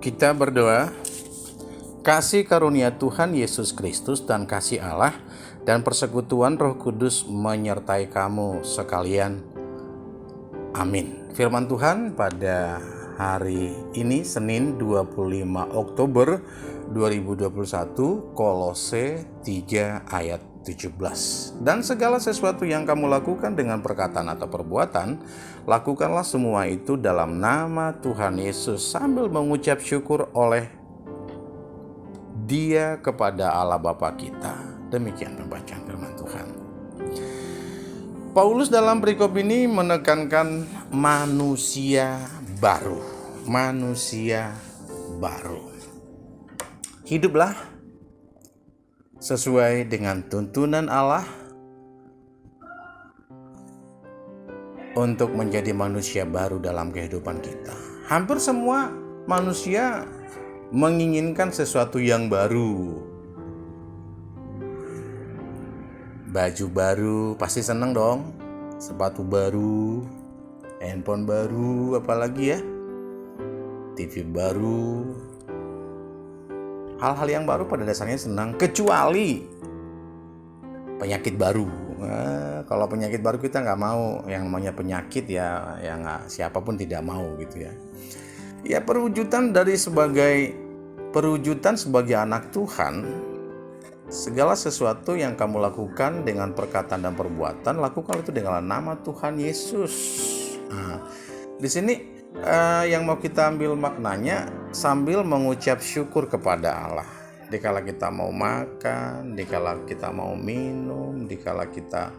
Kita berdoa. Kasih karunia Tuhan Yesus Kristus dan kasih Allah dan persekutuan Roh Kudus menyertai kamu sekalian. Amin. Firman Tuhan pada hari ini Senin 25 Oktober 2021, Kolose 3 ayat 17. Dan segala sesuatu yang kamu lakukan dengan perkataan atau perbuatan, lakukanlah semua itu dalam nama Tuhan Yesus sambil mengucap syukur oleh Dia kepada Allah Bapa kita. Demikian pembacaan firman Tuhan. Paulus dalam perikop ini menekankan manusia baru. Manusia baru. Hiduplah sesuai dengan tuntunan Allah untuk menjadi manusia baru dalam kehidupan kita. Hampir semua manusia menginginkan sesuatu yang baru. Baju baru, pasti seneng dong. Sepatu baru, handphone baru, apalagi ya, TV baru. Hal-hal yang baru pada dasarnya senang, kecuali penyakit baru. Kalau penyakit baru kita nggak mau. Yang namanya penyakit ya nggak, siapapun tidak mau gitu ya. Ya perwujudan sebagai anak Tuhan, segala sesuatu yang kamu lakukan dengan perkataan dan perbuatan, lakukan itu dengan nama Tuhan Yesus. Nah, di sini yang mau kita ambil maknanya sambil mengucap syukur kepada Allah. Dikala kita mau makan, dikala kita mau minum, dikala kita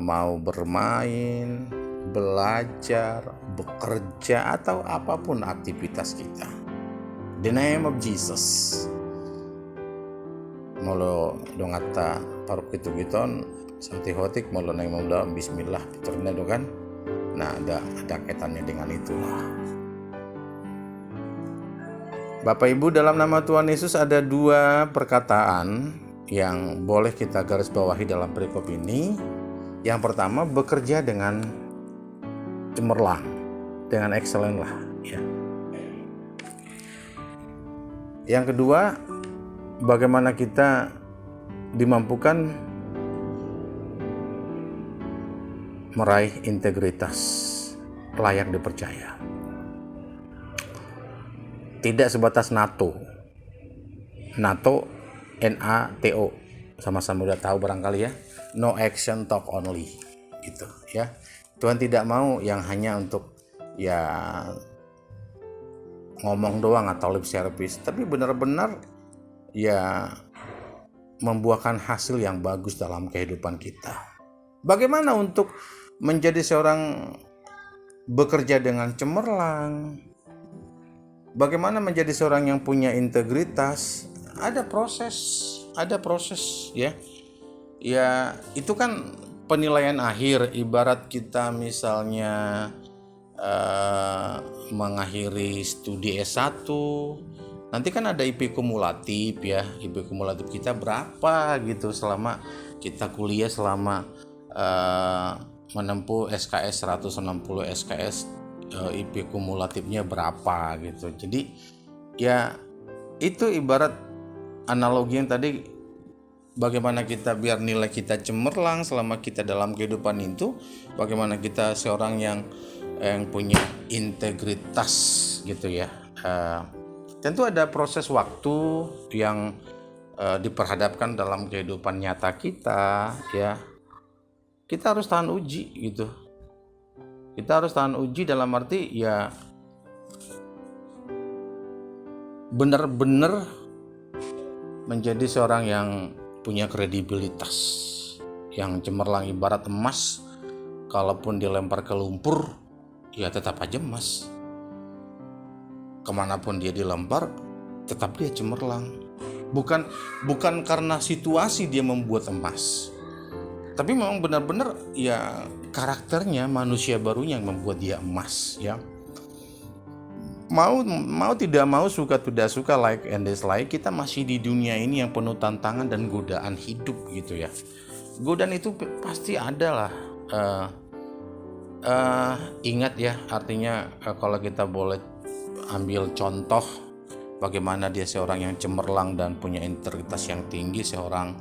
mau bermain, belajar, bekerja, atau apapun aktivitas kita. The name of Jesus. Molo dongata paruk itu giton santi hotik molo nang mamda bismillah fiturnya do kan. Nah, ada kaitannya dengan itulah. Bapak Ibu, dalam nama Tuhan Yesus ada dua perkataan yang boleh kita garis bawahi dalam perikop ini. Yang pertama, bekerja dengan cemerlang, dengan excellent lah ya. Yang kedua, bagaimana kita dimampukan meraih integritas layak dipercaya. Tidak sebatas NATO, NATO, sama-sama udah tahu barangkali ya. No action talk only, gitu ya. Tuhan tidak mau yang hanya untuk ya ngomong doang atau lip service, tapi benar-benar ya membuahkan hasil yang bagus dalam kehidupan kita. Bagaimana untuk menjadi seorang bekerja dengan cemerlang? Bagaimana menjadi seorang yang punya integritas? Ada proses ya. Ya, itu kan penilaian akhir. Ibarat kita misalnya mengakhiri studi S1, nanti kan ada IP kumulatif ya. IP kumulatif kita berapa gitu selama kita kuliah, selama menempuh SKS 160 SKS, IP kumulatifnya berapa gitu. Jadi ya itu ibarat analogi yang tadi, bagaimana kita biar nilai kita cemerlang selama kita dalam kehidupan itu, bagaimana kita seorang yang punya integritas gitu ya. Tentu ada proses waktu yang diperhadapkan dalam kehidupan nyata kita ya. Kita harus tahan uji gitu. Kita harus tahan uji dalam arti ya benar-benar menjadi seorang yang punya kredibilitas, yang cemerlang ibarat emas. Kalaupun dilempar ke lumpur, ya tetap aja emas. Kemanapun dia dilempar, tetap dia cemerlang. Bukan karena situasi dia membuat emas, tapi memang benar-benar ya karakternya, manusia barunya yang membuat dia emas ya. Mau tidak mau, suka tidak suka, like and dislike, kita masih di dunia ini yang penuh tantangan dan godaan hidup gitu ya. Godaan itu pasti ada lah. Ingat ya, artinya kalau kita boleh ambil contoh bagaimana dia seorang yang cemerlang dan punya integritas yang tinggi, seorang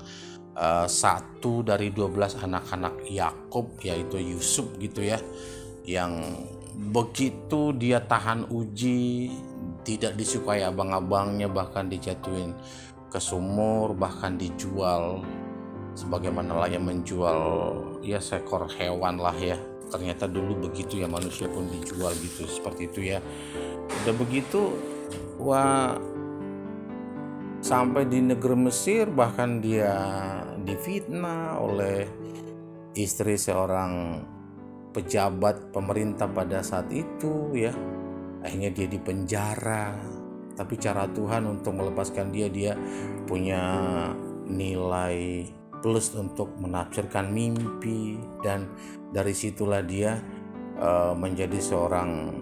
satu dari 12 anak-anak Yakub, yaitu Yusuf gitu ya, yang begitu dia tahan uji, tidak disukai abang-abangnya, bahkan dijatuhin ke sumur, bahkan dijual sebagaimana lah yang menjual ya seekor hewan lah ya. Ternyata dulu begitu ya, manusia pun dijual gitu, seperti itu ya. Udah begitu, wah, sampai di negeri Mesir bahkan dia difitnah oleh istri seorang pejabat pemerintah pada saat itu ya. Akhirnya dia dipenjara. Tapi cara Tuhan untuk melepaskan dia punya nilai plus untuk menafsirkan mimpi, dan dari situlah dia menjadi seorang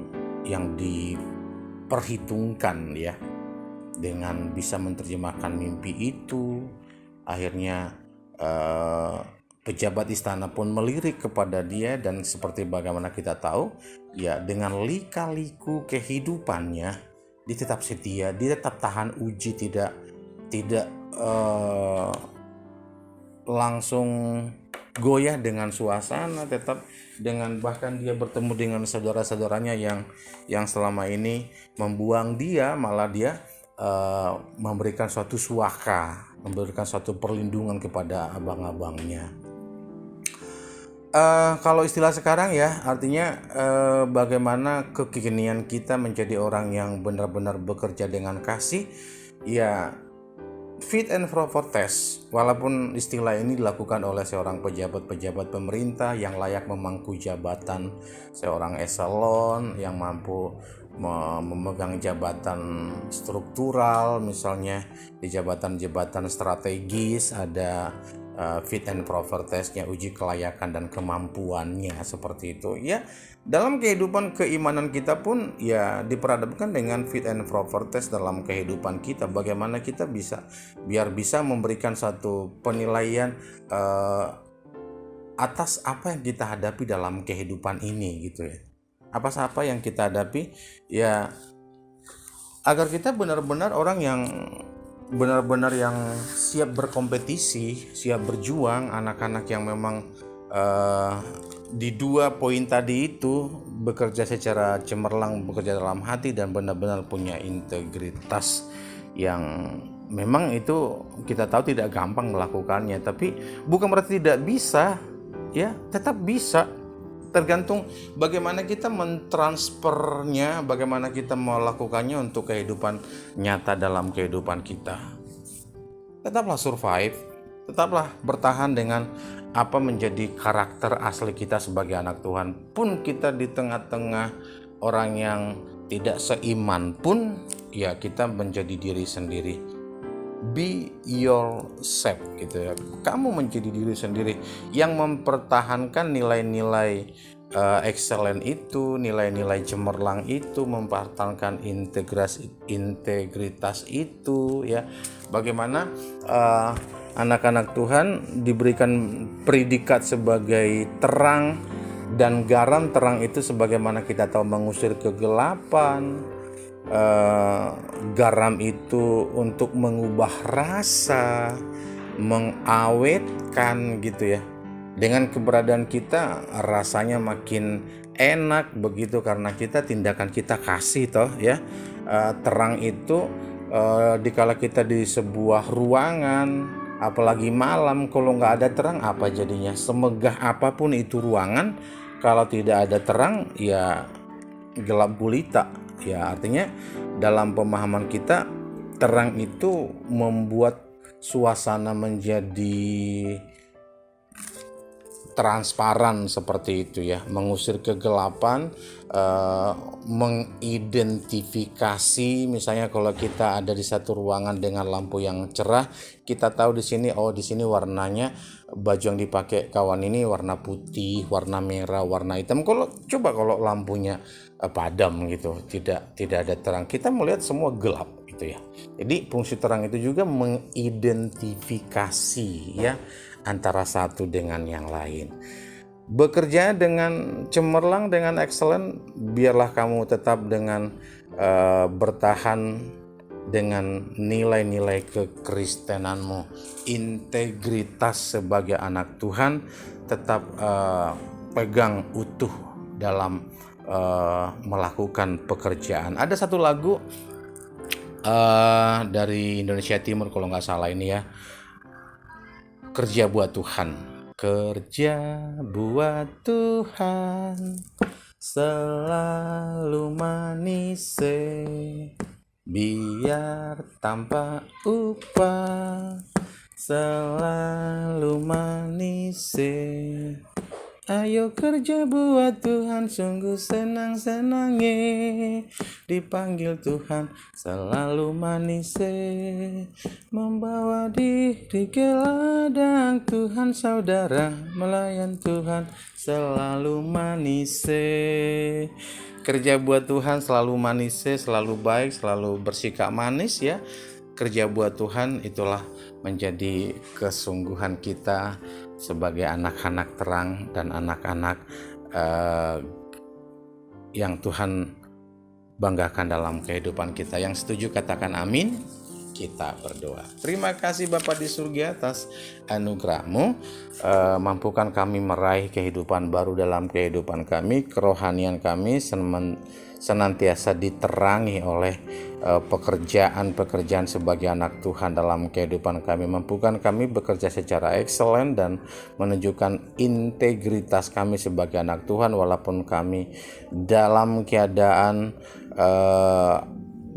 yang diperhitungkan ya, dengan bisa menerjemahkan mimpi itu. Akhirnya pejabat istana pun melirik kepada dia, dan seperti bagaimana kita tahu ya, dengan lika-liku kehidupannya dia tetap setia, dia tetap tahan uji, tidak langsung goyah dengan suasana, tetap dengan, bahkan dia bertemu dengan saudara-saudaranya yang selama ini membuang dia, malah dia memberikan suatu suaka, memberikan suatu perlindungan kepada abang-abangnya. Kalau istilah sekarang ya, artinya bagaimana kekinian kita menjadi orang yang benar-benar bekerja dengan kasih ya. Fit and proper test, walaupun istilah ini dilakukan oleh seorang pejabat-pejabat pemerintah yang layak memangku jabatan, seorang eselon yang mampu memegang jabatan struktural, misalnya di jabatan-jabatan strategis ada fit and proper testnya, uji kelayakan dan kemampuannya, seperti itu ya. Dalam kehidupan keimanan kita pun ya diperhadapkan dengan fit and proper test dalam kehidupan kita, bagaimana kita bisa memberikan satu penilaian atas apa yang kita hadapi dalam kehidupan ini gitu ya. Apa yang kita hadapi ya, agar kita benar-benar orang yang benar-benar yang siap berkompetisi, siap berjuang, anak-anak yang memang di 2 poin tadi itu bekerja secara cemerlang, bekerja dalam hati, dan benar-benar punya integritas yang memang itu kita tahu tidak gampang melakukannya, tapi bukan berarti tidak bisa ya, tetap bisa. Tergantung bagaimana kita mentransfernya, bagaimana kita melakukannya untuk kehidupan nyata dalam kehidupan kita. Tetaplah survive, tetaplah bertahan dengan apa menjadi karakter asli kita sebagai anak Tuhan. Pun kita di tengah-tengah orang yang tidak seiman pun ya, kita menjadi diri sendiri. Be yourself gitu ya. Kamu menjadi diri sendiri yang mempertahankan nilai-nilai excellent itu, nilai-nilai cemerlang itu, mempertahankan integritas itu ya. Bagaimana anak-anak Tuhan diberikan predikat sebagai terang dan garam. Terang itu sebagaimana kita tahu mengusir kegelapan, garam itu untuk mengubah rasa, mengawetkan gitu ya. Dengan keberadaan kita rasanya makin enak begitu, karena tindakan kita kasih toh ya. Terang itu dikala kita di sebuah ruangan, apalagi malam, kalau nggak ada terang apa jadinya? Semegah apapun itu ruangan, kalau tidak ada terang ya gelap gulita ya. Artinya dalam pemahaman kita, terang itu membuat suasana menjadi transparan seperti itu ya, mengusir kegelapan, mengidentifikasi. Misalnya kalau kita ada di satu ruangan dengan lampu yang cerah, kita tahu di sini warnanya baju yang dipakai kawan ini warna putih, warna merah, warna hitam. Kalau lampunya padam gitu, tidak ada terang, kita melihat semua gelap gitu ya. Jadi fungsi terang itu juga mengidentifikasi ya antara satu dengan yang lain. Bekerja dengan cemerlang, dengan excellent, biarlah kamu tetap dengan bertahan dengan nilai-nilai kekristenanmu, integritas sebagai anak Tuhan, tetap pegang utuh dalam melakukan pekerjaan. Ada satu lagu dari Indonesia Timur kalau nggak salah ini ya, kerja buat Tuhan. Kerja buat Tuhan selalu manis, biar tanpa upah selalu manis. Ayo kerja buat Tuhan, sungguh senang-senangnya dipanggil Tuhan, selalu manis, membawa diri ke ladang Tuhan, saudara melayan Tuhan, selalu manis. Kerja buat Tuhan selalu manis, selalu baik, selalu bersikap manis ya. Kerja buat Tuhan itulah menjadi kesungguhan kita sebagai anak-anak terang dan anak-anak yang Tuhan banggakan dalam kehidupan kita. Yang setuju katakan amin. Kita berdoa. Terima kasih Bapa di surga atas anugerah-Mu. Mampukan kami meraih kehidupan baru dalam kehidupan kami. Kerohanian kami senantiasa diterangi oleh pekerjaan-pekerjaan sebagai anak Tuhan dalam kehidupan kami. Mampukan kami bekerja secara excellent dan menunjukkan integritas kami sebagai anak Tuhan walaupun kami dalam keadaan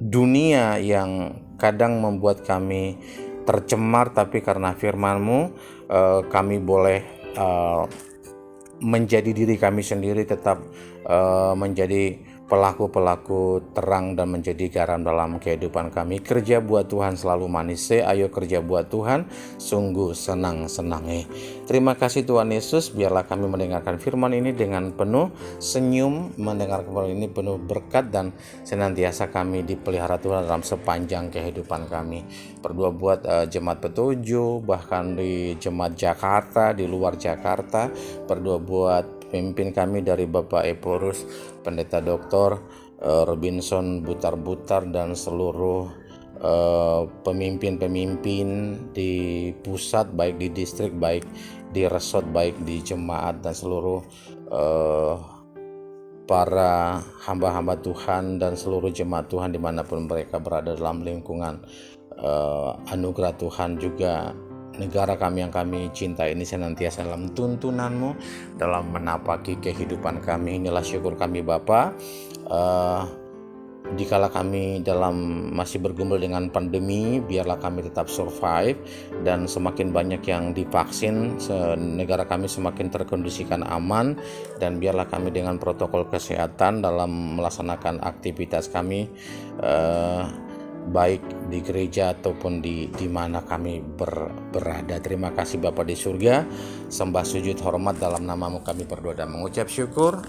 dunia yang kadang membuat kami tercemar, tapi karena firman-Mu kami boleh menjadi diri kami sendiri, tetap menjadi pelaku-pelaku terang dan menjadi garam dalam kehidupan kami. Kerja buat Tuhan selalu manis, ayo kerja buat Tuhan sungguh senang-senang. Terima kasih Tuhan Yesus, biarlah kami mendengarkan firman ini dengan penuh senyum, mendengarkan firman ini penuh berkat, dan senantiasa kami dipelihara Tuhan dalam sepanjang kehidupan kami. Berdoa buat jemaat petujuh, bahkan di jemaat Jakarta, di luar Jakarta. Berdoa buat pemimpin kami dari Bapak Eporus, Pendeta Dr. Robinson Butar-Butar, dan seluruh pemimpin-pemimpin di pusat, baik di distrik, baik di resort, baik di jemaat, dan seluruh para hamba-hamba Tuhan dan seluruh jemaat Tuhan dimanapun mereka berada dalam lingkungan anugerah Tuhan. Juga negara kami yang kami cinta ini senantiasa dalam tuntunan-Mu dalam menapaki kehidupan kami. Inilah syukur kami Bapa. Dikala kami masih bergumul dengan pandemi, biarlah kami tetap survive, dan semakin banyak yang divaksin, negara kami semakin terkondisikan aman, dan biarlah kami dengan protokol kesehatan dalam melaksanakan aktivitas kami, baik di gereja ataupun di mana kami berada. Terima kasih Bapa di surga, sembah sujud hormat dalam nama-Mu kami berdoa dan mengucap syukur.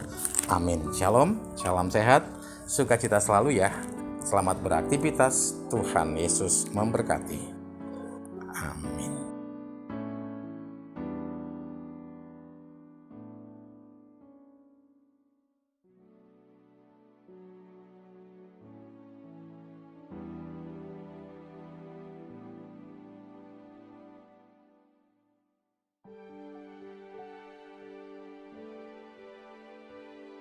Amin. Shalom, salam sehat, sukacita selalu ya. Selamat beraktivitas, Tuhan Yesus memberkati. Amin.